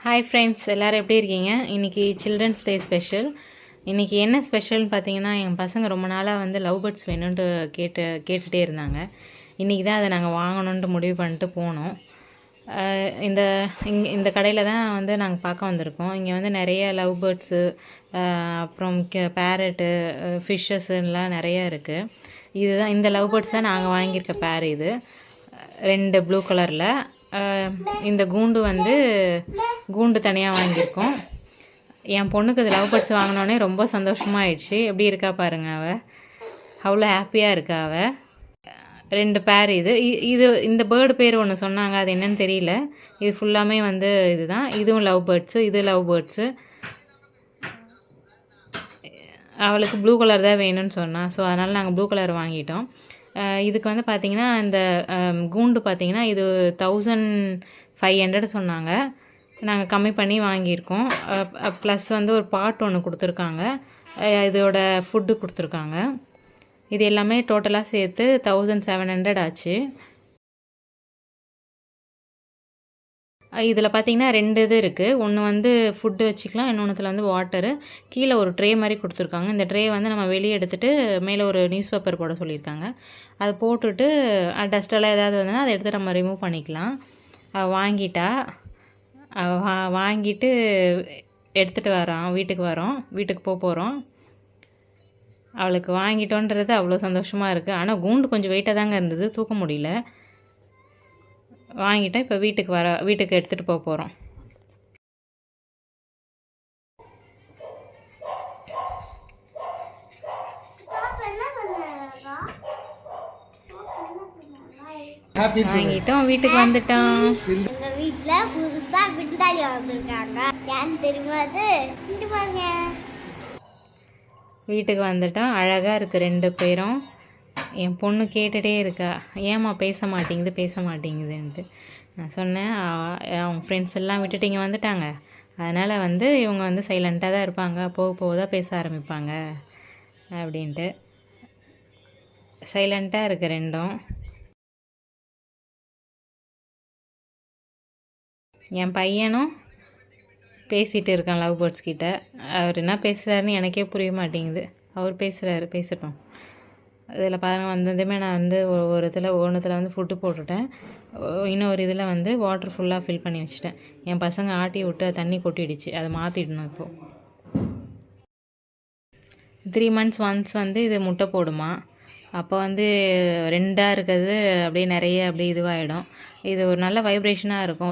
Hi friends, எல்லோரும் எப்படி இருக்கீங்க? இன்றைக்கி சில்ட்ரன்ஸ் டே ஸ்பெஷல். இன்றைக்கி என்ன ஸ்பெஷல்னு பார்த்தீங்கன்னா, என் பசங்க ரொம்ப நாளாக வந்து லவ் பேர்ட்ஸ் வேணும்ன்ட்டு கேட்டுகிட்டே இருந்தாங்க. இன்றைக்கி தான் அதை நாங்கள் வாங்கணுன்ட்டு முடிவு பண்ணிட்டு போனோம். இந்த கடையில் தான் வந்து நாங்கள் பார்க்க வந்திருக்கோம். இங்கே வந்து நிறைய லவ் பேர்ட்ஸு, அப்புறம் பேரட்டு, ஃபிஷ்ஷஸ்லாம் நிறையா இருக்குது. இதுதான் இந்த லவ் பேர்ட்ஸ் தான் நாங்கள் வாங்கியிருக்க பேர். இது 2 ப்ளூ கலரில். இந்த கூண்டு தனியாக வாங்கியிருக்கோம். என் பொண்ணுக்கு இது லவ் பேர்ட்ஸ் வாங்கினோடனே ரொம்ப சந்தோஷமாகிடுச்சு. எப்படி இருக்கா பாருங்கள், அவள் அவ்வளோ ஹாப்பியாக இருக்கா. அவள் 2 பேர். இந்த பேர்டு பேர் ஒன்று சொன்னாங்க, அது என்னன்னு தெரியல. இது ஃபுல்லாமே வந்து இதுதான். இதுவும் லவ் பேர்ட்ஸு, இது லவ் பேர்ட்ஸு. அவளுக்கு ப்ளூ கலர் தான் வேணும்னு சொன்னான். ஸோ அதனால் நாங்கள் ப்ளூ கலர் வாங்கிட்டோம். இதுக்கு வந்து பார்த்திங்கன்னா, இந்த கூண்டு பார்த்திங்கன்னா இது 1500 சொன்னாங்க. நாங்கள் கம்மி பண்ணி வாங்கியிருக்கோம். ப்ளஸ் வந்து ஒரு பாட் ஒன்று கொடுத்துருக்காங்க. இதோட ஃபுட்டு கொடுத்துருக்காங்க. இது எல்லாமே டோட்டலாக சேர்த்து 1700 ஆச்சு. இதில் பார்த்திங்கன்னா 2 இது இருக்குது. ஒன்று வந்து ஃபுட்டு வச்சுக்கலாம், இன்னொன்றுத்தில் வந்து வாட்டரு. கீழே ஒரு ட்ரே மாதிரி கொடுத்துருக்காங்க. இந்த ட்ரே வந்து நம்ம வெளியே எடுத்துகிட்டு மேலே ஒரு நியூஸ் பேப்பர் போட சொல்லியிருக்காங்க. அதை போட்டுட்டு டஸ்ட்டெல்லாம் ஏதாவது வந்ததுன்னா அதை எடுத்து நம்ம ரிமூவ் பண்ணிக்கலாம். வாங்கிட்டு எடுத்துகிட்டு வரோம். வீட்டுக்கு போகிறோம். அவளுக்கு வாங்கிட்டோன்றது அவ்வளோ சந்தோஷமாக இருக்குது. ஆனால் கூண்டு கொஞ்சம் வெயிட்டாக தாங்க இருந்தது, தூக்க முடியல. வாங்கிட்டோம். இப்போ வீட்டுக்கு எடுத்துகிட்டு போகிறோம். வாங்கிட்டோம், வீட்டுக்கு வந்துட்டோம். எங்க வீட்ல புதுசா விருந்தாளி வந்திருக்காங்க. ஏன் தெரியுமா? அது இங்க பாருங்க. வீட்டுக்கு வந்துட்டோம். அழகாக இருக்குது 2 பேரும். என் பொண்ணு கேட்டுகிட்டே இருக்கா, ஏம்மா பேச மாட்டேங்குதுன்ட்டு. நான் சொன்னேன், அவங்க ஃப்ரெண்ட்ஸ் எல்லாம் விட்டுட்டு இங்கே வந்துட்டாங்க. அதனால் வந்து இவங்க வந்து சைலண்ட்டாக தான் இருப்பாங்க, போக தான் பேச ஆரம்பிப்பாங்க அப்படின்ட்டு. சைலண்ட்டாக இருக்குது 2ம். என் பையனும் பேசிகிட்டு இருக்கான் லவ் பேர்ட்ஸ் கிட்ட. அவர் என்ன பேசுகிறாருன்னு எனக்கே புரிய மாட்டேங்குது. அவர் பேசட்டும். இதில் பாருங்கள், வந்ததுமே நான் வந்து ஒன்றுத்தில் வந்து ஃபுட்டு போட்டுவிட்டேன். இன்னொரு இதில் வந்து வாட்டர் ஃபுல்லாக ஃபில் பண்ணி வச்சுட்டேன். என் பசங்க ஆட்டி விட்டு தண்ணி கொட்டிடுச்சு, அதை மாற்றிடணும். இப்போது 3 months ஒன்ஸ் வந்து இது முட்டை போடுமா. அப்போ வந்து 2ஆக இருக்கிறது அப்படியே நிறைய அப்படியே இதுவாகிடும். இது ஒரு நல்ல வைப்ரேஷனாக இருக்கும்.